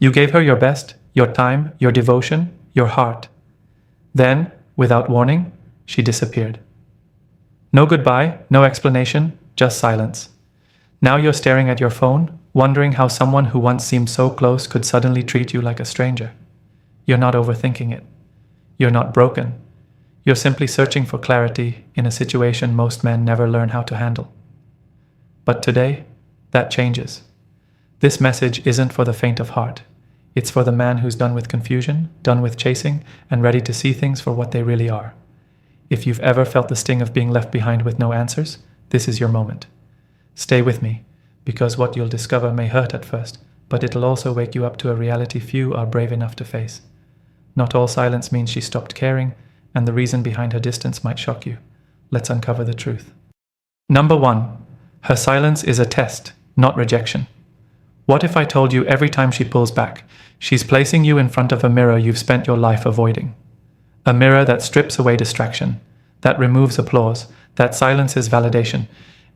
You gave her your best, your time, your devotion, your heart. Then, without warning, she disappeared. No goodbye, no explanation, just silence. Now you're staring at your phone, wondering how someone who once seemed so close could suddenly treat you like a stranger. You're not overthinking it. You're not broken. You're simply searching for clarity in a situation most men never learn how to handle. But today, that changes. This message isn't for the faint of heart. It's for the man who's done with confusion, done with chasing, and ready to see things for what they really are. If you've ever felt the sting of being left behind with no answers, this is your moment. Stay with me, because what you'll discover may hurt at first, but it'll also wake you up to a reality few are brave enough to face. Not all silence means she stopped caring, and the reason behind her distance might shock you. Let's uncover the truth. Number 1. Her silence is a test, not rejection. What if I told you every time she pulls back, she's placing you in front of a mirror you've spent your life avoiding? A mirror that strips away distraction, that removes applause, that silences validation.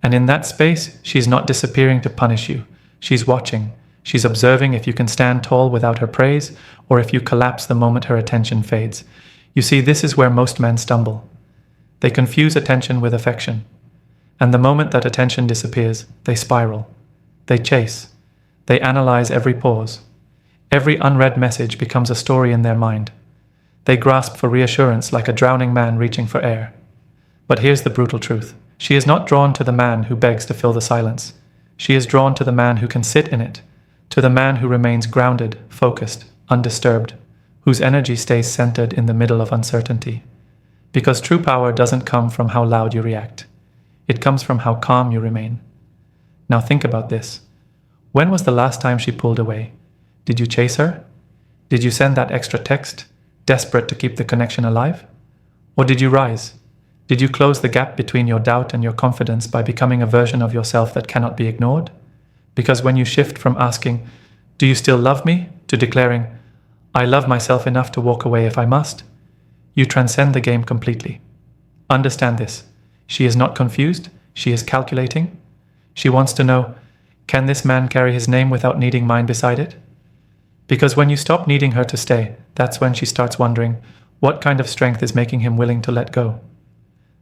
And in that space, she's not disappearing to punish you. She's watching. She's observing if you can stand tall without her praise, or if you collapse the moment her attention fades. You see, this is where most men stumble. They confuse attention with affection. And the moment that attention disappears, they spiral. They chase. They analyze every pause. Every unread message becomes a story in their mind. They grasp for reassurance like a drowning man reaching for air. But here's the brutal truth. She is not drawn to the man who begs to fill the silence. She is drawn to the man who can sit in it, to the man who remains grounded, focused, undisturbed, whose energy stays centered in the middle of uncertainty. Because true power doesn't come from how loud you react. It comes from how calm you remain. Now think about this. When was the last time she pulled away? Did you chase her? Did you send that extra text, desperate to keep the connection alive? Or did you rise? Did you close the gap between your doubt and your confidence by becoming a version of yourself that cannot be ignored? Because when you shift from asking, "Do you still love me?" to declaring, "I love myself enough to walk away if I must," you transcend the game completely. Understand this. She is not confused. She is calculating. She wants to know, can this man carry his name without needing mine beside it? Because when you stop needing her to stay, that's when she starts wondering, what kind of strength is making him willing to let go?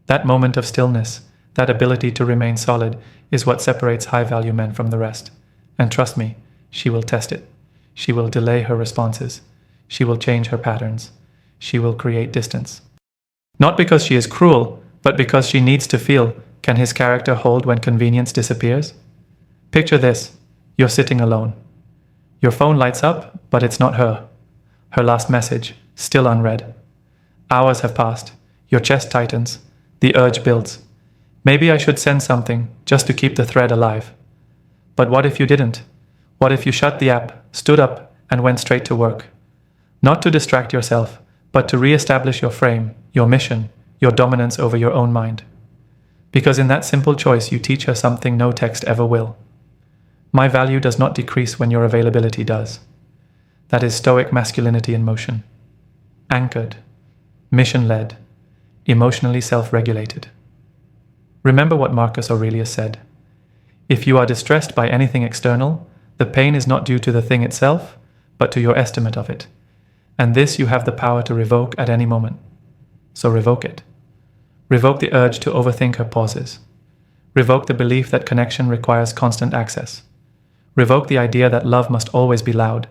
That moment of stillness, that ability to remain solid, is what separates high-value men from the rest. And trust me, she will test it. She will delay her responses. She will change her patterns. She will create distance. Not because she is cruel, but because she needs to feel, can his character hold when convenience disappears? Picture this. You're sitting alone. Your phone lights up, but it's not her. Her last message, still unread. Hours have passed. Your chest tightens. The urge builds. Maybe I should send something, just to keep the thread alive. But what if you didn't? What if you shut the app, stood up, and went straight to work? Not to distract yourself, but to re-establish your frame, your mission, your dominance over your own mind. Because in that simple choice, you teach her something no text ever will. My value does not decrease when your availability does. That is Stoic masculinity in motion. Anchored, mission-led, emotionally self-regulated. Remember what Marcus Aurelius said. If you are distressed by anything external, the pain is not due to the thing itself, but to your estimate of it. And this you have the power to revoke at any moment. So revoke it. Revoke the urge to overthink her pauses. Revoke the belief that connection requires constant access. Revoke the idea that love must always be loud.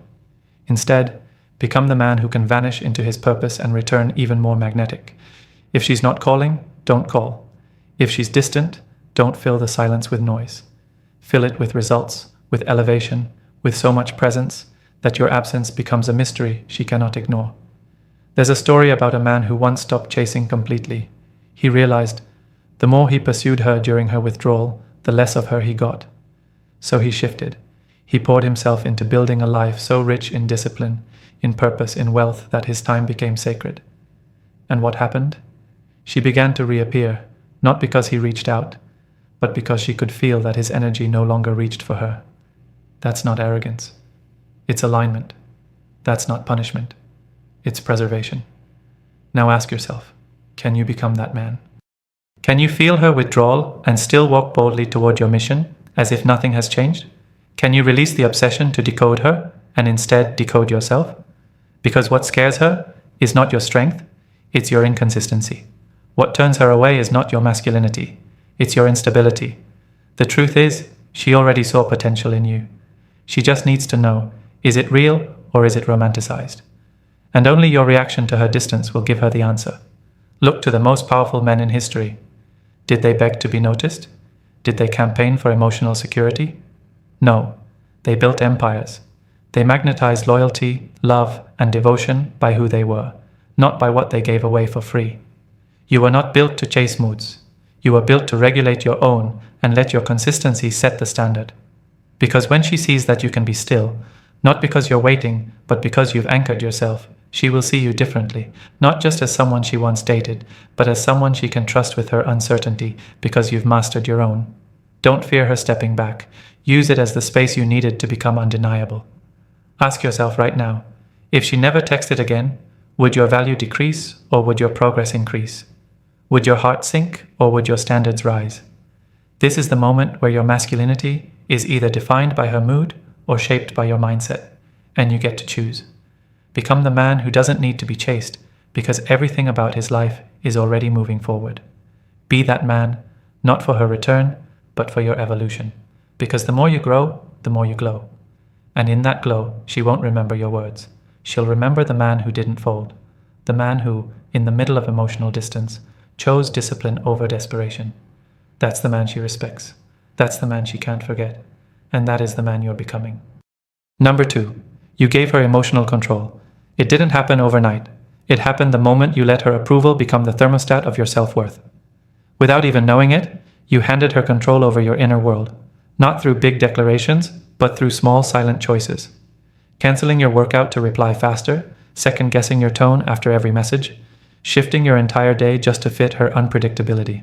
Instead, become the man who can vanish into his purpose and return even more magnetic. If she's not calling, don't call. If she's distant, don't fill the silence with noise. Fill it with results, with elevation, with so much presence that your absence becomes a mystery she cannot ignore. There's a story about a man who once stopped chasing completely. He realized the more he pursued her during her withdrawal, the less of her he got. So he shifted. He poured himself into building a life so rich in discipline, in purpose, in wealth that his time became sacred. And what happened? She began to reappear, not because he reached out, but because she could feel that his energy no longer reached for her. That's not arrogance. It's alignment. That's not punishment. It's preservation. Now ask yourself, can you become that man? Can you feel her withdrawal and still walk boldly toward your mission, as if nothing has changed? Can you release the obsession to decode her, and instead decode yourself? Because what scares her is not your strength, it's your inconsistency. What turns her away is not your masculinity, it's your instability. The truth is, she already saw potential in you. She just needs to know, is it real or is it romanticized? And only your reaction to her distance will give her the answer. Look to the most powerful men in history. Did they beg to be noticed? Did they campaign for emotional security? No, they built empires. They magnetized loyalty, love, and devotion by who they were, not by what they gave away for free. You were not built to chase moods. You were built to regulate your own and let your consistency set the standard. Because when she sees that you can be still, not because you're waiting, but because you've anchored yourself, she will see you differently, not just as someone she once dated, but as someone she can trust with her uncertainty because you've mastered your own. Don't fear her stepping back. Use it as the space you needed to become undeniable. Ask yourself right now, if she never texted again, would your value decrease or would your progress increase? Would your heart sink or would your standards rise? This is the moment where your masculinity is either defined by her mood or shaped by your mindset, and you get to choose. Become the man who doesn't need to be chased because everything about his life is already moving forward. Be that man, not for her return, but for your evolution. Because the more you grow, the more you glow. And in that glow, she won't remember your words. She'll remember the man who didn't fold. The man who, in the middle of emotional distance, chose discipline over desperation. That's the man she respects. That's the man she can't forget. And that is the man you're becoming. Number 2, you gave her emotional control. It didn't happen overnight. It happened the moment you let her approval become the thermostat of your self-worth. Without even knowing it, you handed her control over your inner world, not through big declarations, but through small silent choices. Canceling your workout to reply faster, second-guessing your tone after every message, shifting your entire day just to fit her unpredictability.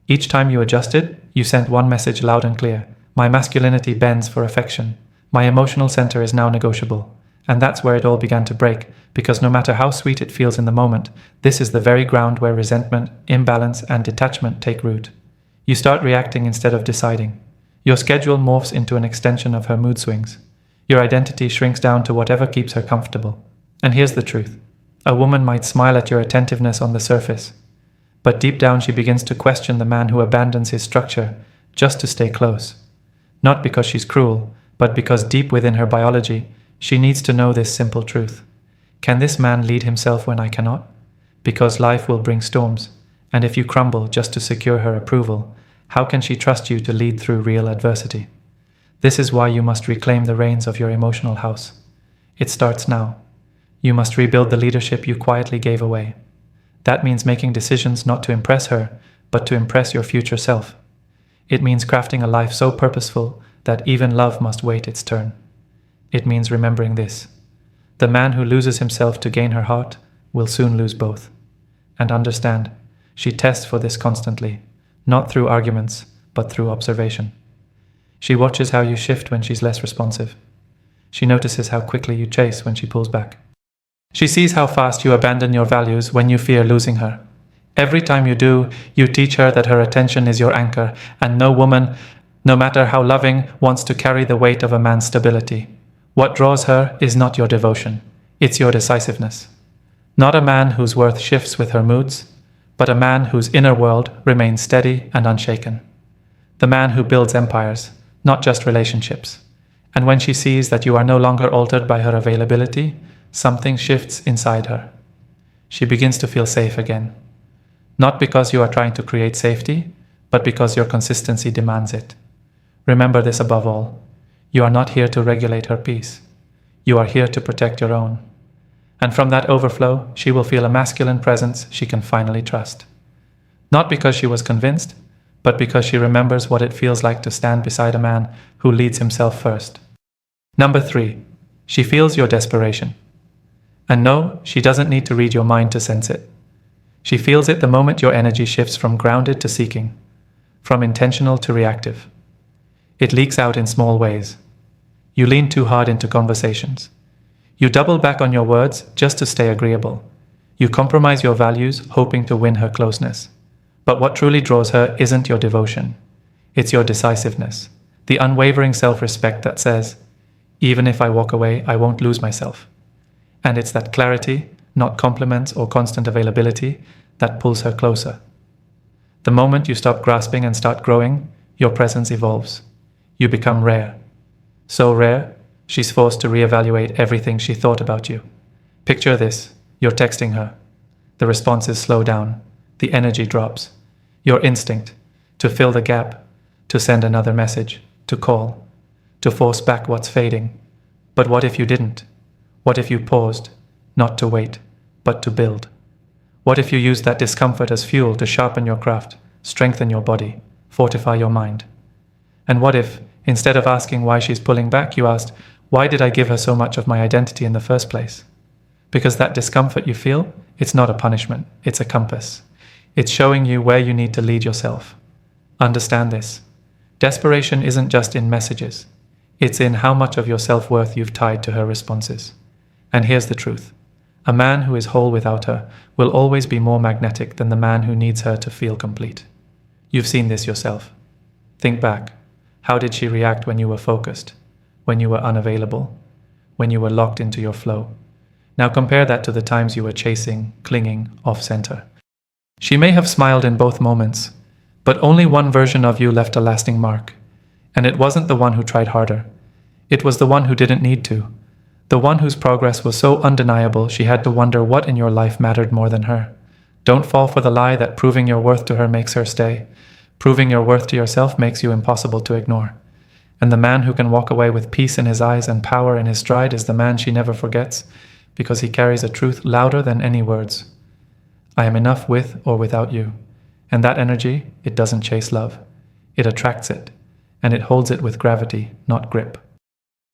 Each time you adjusted, you sent one message loud and clear. My masculinity bends for affection. My emotional center is now negotiable. And that's where it all began to break, because no matter how sweet it feels in the moment, this is the very ground where resentment, imbalance, and detachment take root. You start reacting instead of deciding. Your schedule morphs into an extension of her mood swings. Your identity shrinks down to whatever keeps her comfortable. And here's the truth. A woman might smile at your attentiveness on the surface, but deep down she begins to question the man who abandons his structure just to stay close. Not because she's cruel, but because deep within her biology, she needs to know this simple truth. Can this man lead himself when I cannot? Because life will bring storms, and if you crumble just to secure her approval, how can she trust you to lead through real adversity? This is why you must reclaim the reins of your emotional house. It starts now. You must rebuild the leadership you quietly gave away. That means making decisions not to impress her, but to impress your future self. It means crafting a life so purposeful that even love must wait its turn. It means remembering this. The man who loses himself to gain her heart will soon lose both. And understand, she tests for this constantly, not through arguments, but through observation. She watches how you shift when she's less responsive. She notices how quickly you chase when she pulls back. She sees how fast you abandon your values when you fear losing her. Every time you do, you teach her that her attention is your anchor, and no woman, no matter how loving, wants to carry the weight of a man's stability. What draws her is not your devotion, it's your decisiveness. Not a man whose worth shifts with her moods, but a man whose inner world remains steady and unshaken. The man who builds empires, not just relationships. And when she sees that you are no longer altered by her availability, something shifts inside her. She begins to feel safe again. Not because you are trying to create safety, but because your consistency demands it. Remember this above all. You are not here to regulate her peace. You are here to protect your own. And from that overflow, she will feel a masculine presence she can finally trust. Not because she was convinced, but because she remembers what it feels like to stand beside a man who leads himself first. Number 3, she feels your desperation. And no, she doesn't need to read your mind to sense it. She feels it the moment your energy shifts from grounded to seeking, from intentional to reactive. It leaks out in small ways. You lean too hard into conversations. You double back on your words just to stay agreeable. You compromise your values, hoping to win her closeness. But what truly draws her isn't your devotion. It's your decisiveness, the unwavering self-respect that says, Even if I walk away, I won't lose myself. And it's that clarity, not compliments or constant availability, that pulls her closer. The moment you stop grasping and start growing, your presence evolves. You become rare. So rare, she's forced to reevaluate everything she thought about you. Picture this: you're texting her. The responses slow down. The energy drops. Your instinct to fill the gap, to send another message, to call, to force back what's fading. But what if you didn't? What if you paused, not to wait, but to build? What if you used that discomfort as fuel to sharpen your craft, strengthen your body, fortify your mind? And what if, instead of asking why she's pulling back, you asked, why did I give her so much of my identity in the first place? Because that discomfort you feel, it's not a punishment, it's a compass. It's showing you where you need to lead yourself. Understand this. Desperation isn't just in messages. It's in how much of your self-worth you've tied to her responses. And here's the truth. A man who is whole without her will always be more magnetic than the man who needs her to feel complete. You've seen this yourself. Think back. How did she react when you were focused? When you were unavailable? When you were locked into your flow? Now compare that to the times you were chasing, clinging, off-center. She may have smiled in both moments, but only one version of you left a lasting mark. And it wasn't the one who tried harder. It was the one who didn't need to. The one whose progress was so undeniable she had to wonder what in your life mattered more than her. Don't fall for the lie that proving your worth to her makes her stay. Proving your worth to yourself makes you impossible to ignore. And the man who can walk away with peace in his eyes and power in his stride is the man she never forgets, because he carries a truth louder than any words. I am enough with or without you. And that energy, it doesn't chase love. It attracts it. And it holds it with gravity, not grip.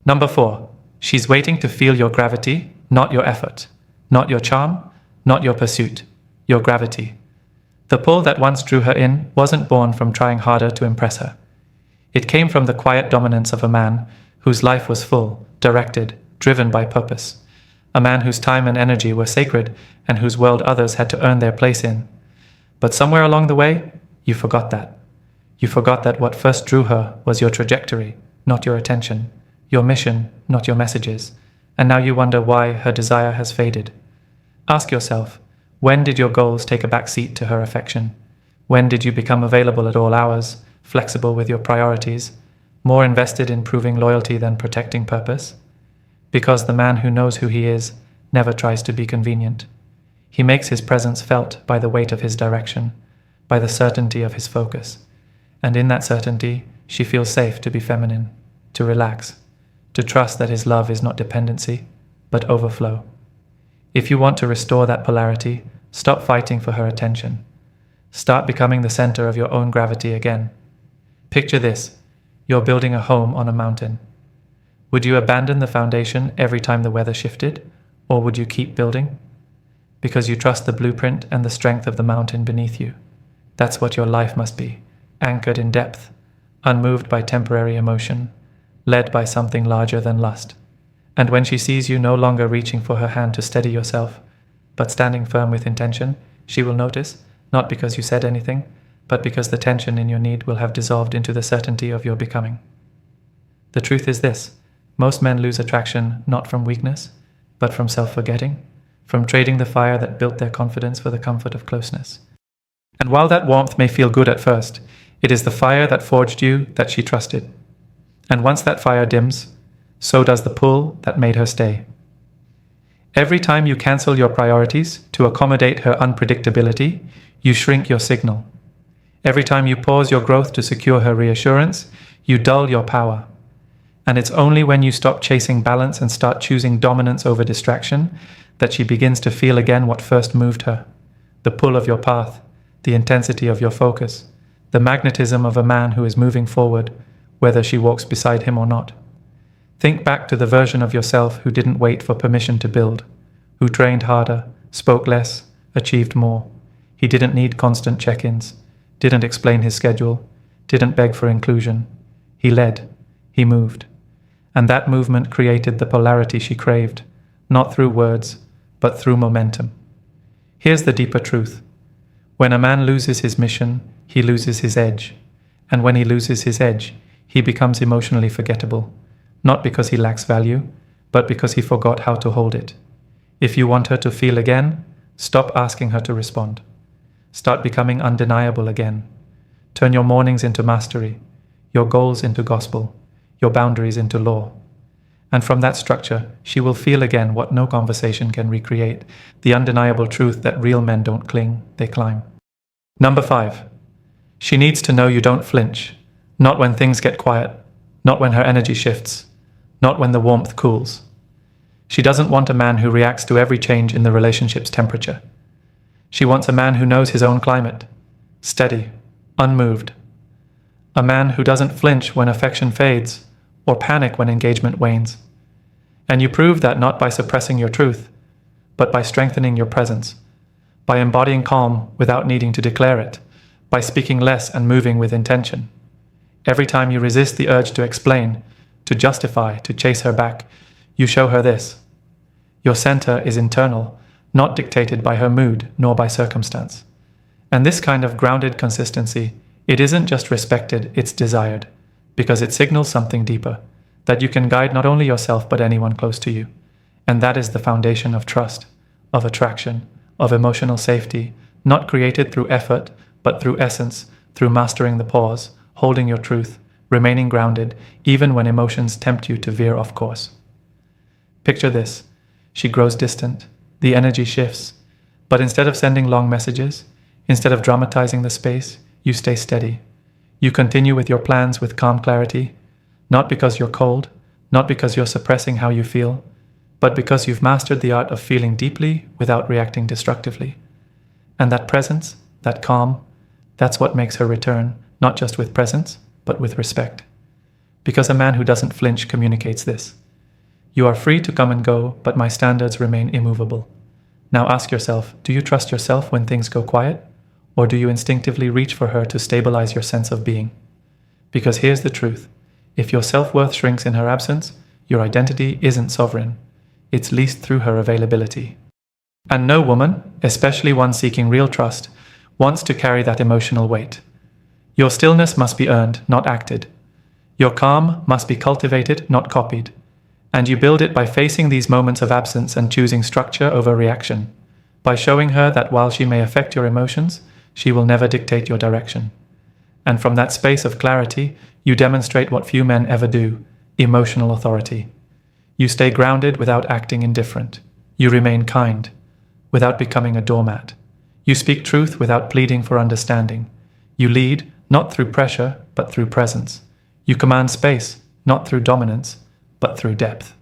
Number 4. She's waiting to feel your gravity, not your effort. Not your charm, not your pursuit. Your gravity. The pull that once drew her in wasn't born from trying harder to impress her. It came from the quiet dominance of a man whose life was full, directed, driven by purpose. A man whose time and energy were sacred and whose world others had to earn their place in. But somewhere along the way, you forgot that. You forgot that what first drew her was your trajectory, not your attention, your mission, not your messages, and now you wonder why her desire has faded. Ask yourself, when did your goals take a back seat to her affection? When did you become available at all hours, flexible with your priorities, more invested in proving loyalty than protecting purpose? Because the man who knows who he is never tries to be convenient. He makes his presence felt by the weight of his direction, by the certainty of his focus. And in that certainty, she feels safe to be feminine, to relax, to trust that his love is not dependency, but overflow. If you want to restore that polarity, stop fighting for her attention. Start becoming the center of your own gravity again. Picture this: you're building a home on a mountain. Would you abandon the foundation every time the weather shifted, or would you keep building? Because you trust the blueprint and the strength of the mountain beneath you. That's what your life must be, anchored in depth, unmoved by temporary emotion, led by something larger than lust. And when she sees you no longer reaching for her hand to steady yourself, but standing firm with intention, she will notice, not because you said anything, but because the tension in your need will have dissolved into the certainty of your becoming. The truth is this: most men lose attraction not from weakness, but from self-forgetting, from trading the fire that built their confidence for the comfort of closeness. And while that warmth may feel good at first, it is the fire that forged you that she trusted. And once that fire dims, so does the pull that made her stay. Every time you cancel your priorities to accommodate her unpredictability, you shrink your signal. Every time you pause your growth to secure her reassurance, you dull your power. And it's only when you stop chasing balance and start choosing dominance over distraction that she begins to feel again what first moved her: the pull of your path, the intensity of your focus, the magnetism of a man who is moving forward, whether she walks beside him or not. Think back to the version of yourself who didn't wait for permission to build, who trained harder, spoke less, achieved more. He didn't need constant check-ins, didn't explain his schedule, didn't beg for inclusion. He led, he moved. And that movement created the polarity she craved, not through words, but through momentum. Here's the deeper truth. When a man loses his mission, he loses his edge. And when he loses his edge, he becomes emotionally forgettable, not because he lacks value, but because he forgot how to hold it. If you want her to feel again, stop asking her to respond. Start becoming undeniable again. Turn your mornings into mastery, your goals into gospel, your boundaries into law. And from that structure, she will feel again what no conversation can recreate, the undeniable truth that real men don't cling, they climb. Number 5. She needs to know you don't flinch, not when things get quiet, not when her energy shifts, not when the warmth cools. She doesn't want a man who reacts to every change in the relationship's temperature. She wants a man who knows his own climate, steady, unmoved. A man who doesn't flinch when affection fades or panic when engagement wanes. And you prove that not by suppressing your truth, but by strengthening your presence, by embodying calm without needing to declare it, by speaking less and moving with intention. Every time you resist the urge to explain, to justify, to chase her back, you show her this. Your center is internal, not dictated by her mood nor by circumstance. And this kind of grounded consistency, it isn't just respected, it's desired, because it signals something deeper, that you can guide not only yourself but anyone close to you. And that is the foundation of trust, of attraction, of emotional safety, not created through effort, but through essence, through mastering the pause, holding your truth, remaining grounded, even when emotions tempt you to veer off course. Picture this. She grows distant, the energy shifts, but instead of sending long messages, instead of dramatizing the space, you stay steady. You continue with your plans with calm clarity, not because you're cold, not because you're suppressing how you feel, but because you've mastered the art of feeling deeply without reacting destructively. And that presence, that calm, that's what makes her return, not just with presence, but with respect. Because a man who doesn't flinch communicates this. You are free to come and go, but my standards remain immovable. Now ask yourself, do you trust yourself when things go quiet? Or do you instinctively reach for her to stabilize your sense of being? Because here's the truth. If your self-worth shrinks in her absence, your identity isn't sovereign. It's leased through her availability. And no woman, especially one seeking real trust, wants to carry that emotional weight. Your stillness must be earned, not acted. Your calm must be cultivated, not copied. And you build it by facing these moments of absence and choosing structure over reaction, by showing her that while she may affect your emotions, she will never dictate your direction. And from that space of clarity, you demonstrate what few men ever do, emotional authority. You stay grounded without acting indifferent. You remain kind, without becoming a doormat. You speak truth without pleading for understanding. You lead, not through pressure, but through presence. You command space, not through dominance, but through depth.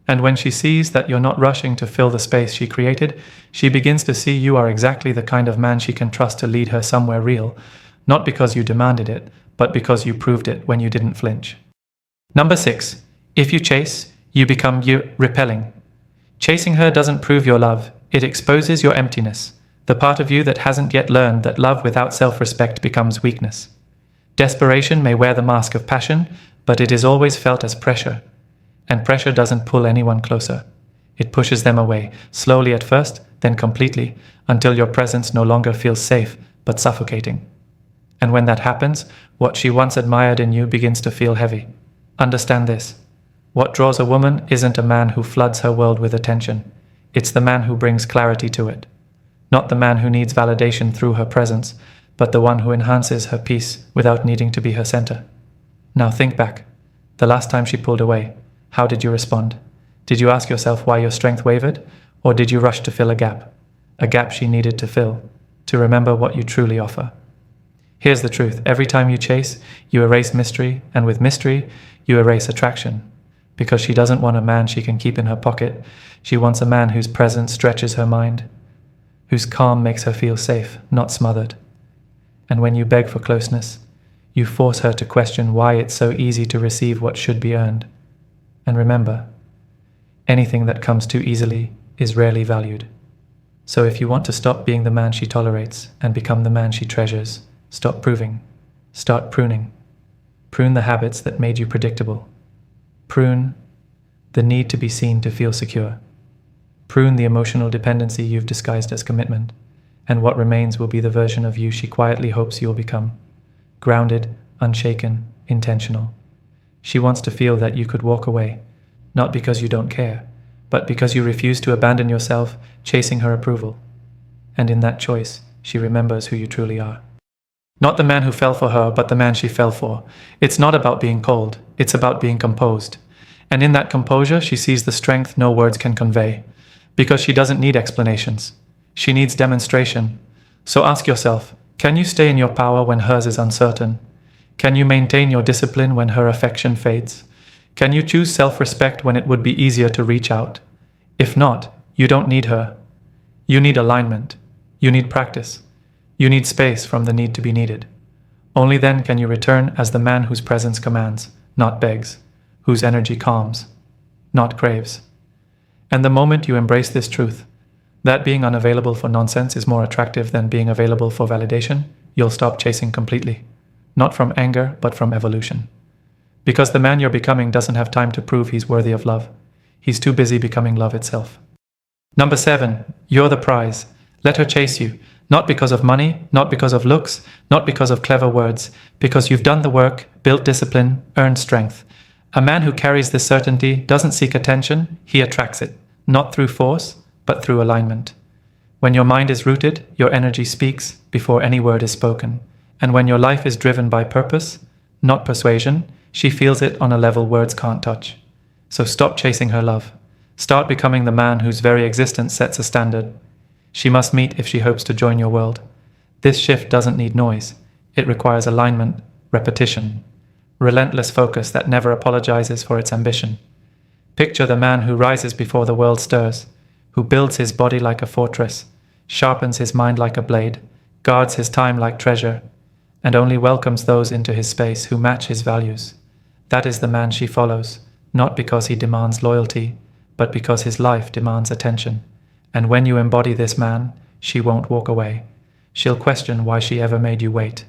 And when she sees that you're not rushing to fill the space she created, she begins to see you are exactly the kind of man she can trust to lead her somewhere real, not because you demanded it, but because you proved it when you didn't flinch. Number 6. If you chase, you become repelling. Chasing her doesn't prove your love, it exposes your emptiness, the part of you that hasn't yet learned that love without self-respect becomes weakness. Desperation may wear the mask of passion, but it is always felt as pressure. And pressure doesn't pull anyone closer. It pushes them away, slowly at first, then completely, until your presence no longer feels safe, but suffocating. And when that happens, what she once admired in you begins to feel heavy. Understand this. What draws a woman isn't a man who floods her world with attention. It's the man who brings clarity to it. Not the man who needs validation through her presence, but the one who enhances her peace without needing to be her center. Now think back. The last time she pulled away, how did you respond? Did you ask yourself why your strength wavered? Or did you rush to fill a gap she needed to fill, to remember what you truly offer? Here's the truth. Every time you chase, you erase mystery, and with mystery, you erase attraction. Because she doesn't want a man she can keep in her pocket. She wants a man whose presence stretches her mind, whose calm makes her feel safe, not smothered. And when you beg for closeness, you force her to question why it's so easy to receive what should be earned. And remember, anything that comes too easily is rarely valued. So if you want to stop being the man she tolerates and become the man she treasures, stop proving. Start pruning. Prune the habits that made you predictable. Prune the need to be seen to feel secure. Prune the emotional dependency you've disguised as commitment, and what remains will be the version of you she quietly hopes you'll become. Grounded, unshaken, intentional. She wants to feel that you could walk away, not because you don't care, but because you refuse to abandon yourself chasing her approval. And in that choice, she remembers who you truly are. Not the man who fell for her, but the man she fell for. It's not about being cold, it's about being composed. And in that composure, she sees the strength no words can convey. Because she doesn't need explanations. She needs demonstration. So ask yourself, can you stay in your power when hers is uncertain? Can you maintain your discipline when her affection fades? Can you choose self-respect when it would be easier to reach out? If not, you don't need her. You need alignment. You need practice. You need space from the need to be needed. Only then can you return as the man whose presence commands, not begs, whose energy calms, not craves. And the moment you embrace this truth, that being unavailable for nonsense is more attractive than being available for validation, you'll stop chasing completely. Not from anger, but from evolution. Because the man you're becoming doesn't have time to prove he's worthy of love. He's too busy becoming love itself. Number 7, you're the prize. Let her chase you. Not because of money, not because of looks, not because of clever words, because you've done the work, built discipline, earned strength. A man who carries this certainty doesn't seek attention, he attracts it. Not through force, but through alignment. When your mind is rooted, your energy speaks before any word is spoken. And when your life is driven by purpose, not persuasion, she feels it on a level words can't touch. So stop chasing her love. Start becoming the man whose very existence sets a standard. She must meet if she hopes to join your world. This shift doesn't need noise. It requires alignment, repetition, relentless focus that never apologizes for its ambition. Picture the man who rises before the world stirs, who builds his body like a fortress, sharpens his mind like a blade, guards his time like treasure, and only welcomes those into his space who match his values. That is the man she follows, not because he demands loyalty, but because his life demands attention. And when you embody this man, she won't walk away. She'll question why she ever made you wait.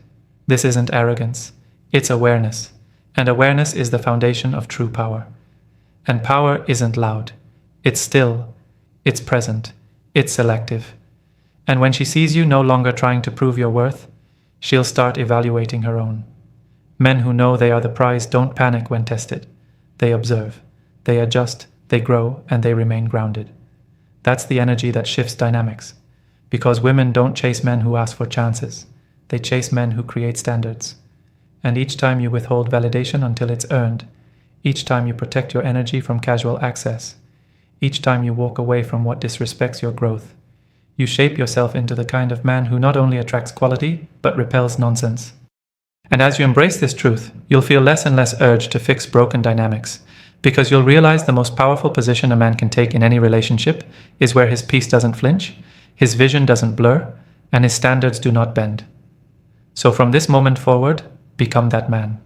This isn't arrogance, it's awareness. And awareness is the foundation of true power. And power isn't loud. It's still. It's present. It's selective. And when she sees you no longer trying to prove your worth, she'll start evaluating her own. Men who know they are the prize don't panic when tested. They observe. They adjust. They grow. And they remain grounded. That's the energy that shifts dynamics. Because women don't chase men who ask for chances. They chase men who create standards. And each time you withhold validation until it's earned, each time you protect your energy from casual access, each time you walk away from what disrespects your growth, you shape yourself into the kind of man who not only attracts quality, but repels nonsense. And as you embrace this truth, you'll feel less and less urge to fix broken dynamics, because you'll realize the most powerful position a man can take in any relationship is where his peace doesn't flinch, his vision doesn't blur, and his standards do not bend. So from this moment forward, become that man.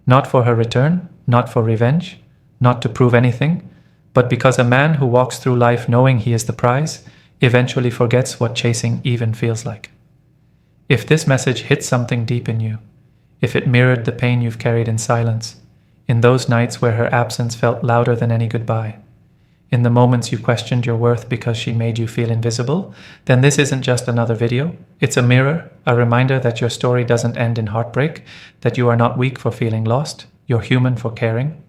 Not for her return, not for revenge, not to prove anything, but because a man who walks through life knowing he is the prize eventually forgets what chasing even feels like. If this message hit something deep in you, if it mirrored the pain you've carried in silence, in those nights where her absence felt louder than any goodbye, in the moments you questioned your worth because she made you feel invisible, then this isn't just another video. It's a mirror, a reminder that your story doesn't end in heartbreak, that you are not weak for feeling lost, you're human for caring.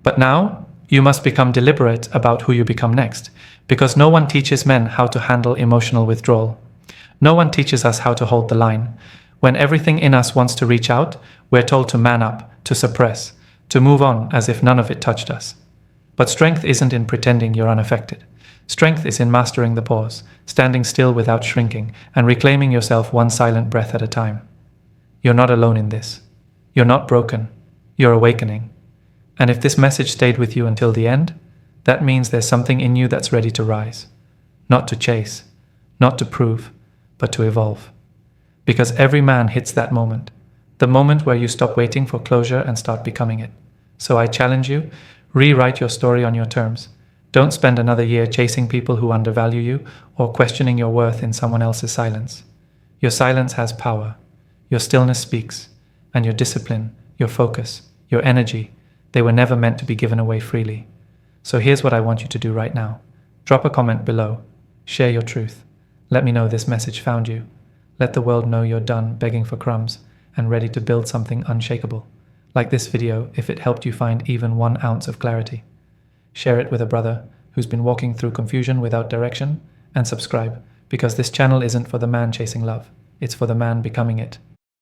But now, you must become deliberate about who you become next, because no one teaches men how to handle emotional withdrawal. No one teaches us how to hold the line. When everything in us wants to reach out, we're told to man up, to suppress, to move on as if none of it touched us. But strength isn't in pretending you're unaffected. Strength is in mastering the pause, standing still without shrinking, and reclaiming yourself one silent breath at a time. You're not alone in this. You're not broken. You're awakening. And if this message stayed with you until the end, that means there's something in you that's ready to rise. Not to chase, not to prove, but to evolve. Because every man hits that moment, the moment where you stop waiting for closure and start becoming it. So I challenge you, rewrite your story on your terms. Don't spend another year chasing people who undervalue you or questioning your worth in someone else's silence. Your silence has power. Your stillness speaks. And your discipline, your focus, your energy, they were never meant to be given away freely. So here's what I want you to do right now. Drop a comment below. Share your truth. Let me know this message found you. Let the world know you're done begging for crumbs and ready to build something unshakable. Like this video if it helped you find even 1 ounce of clarity. Share it with a brother who's been walking through confusion without direction, and subscribe, because this channel isn't for the man chasing love, it's for the man becoming it.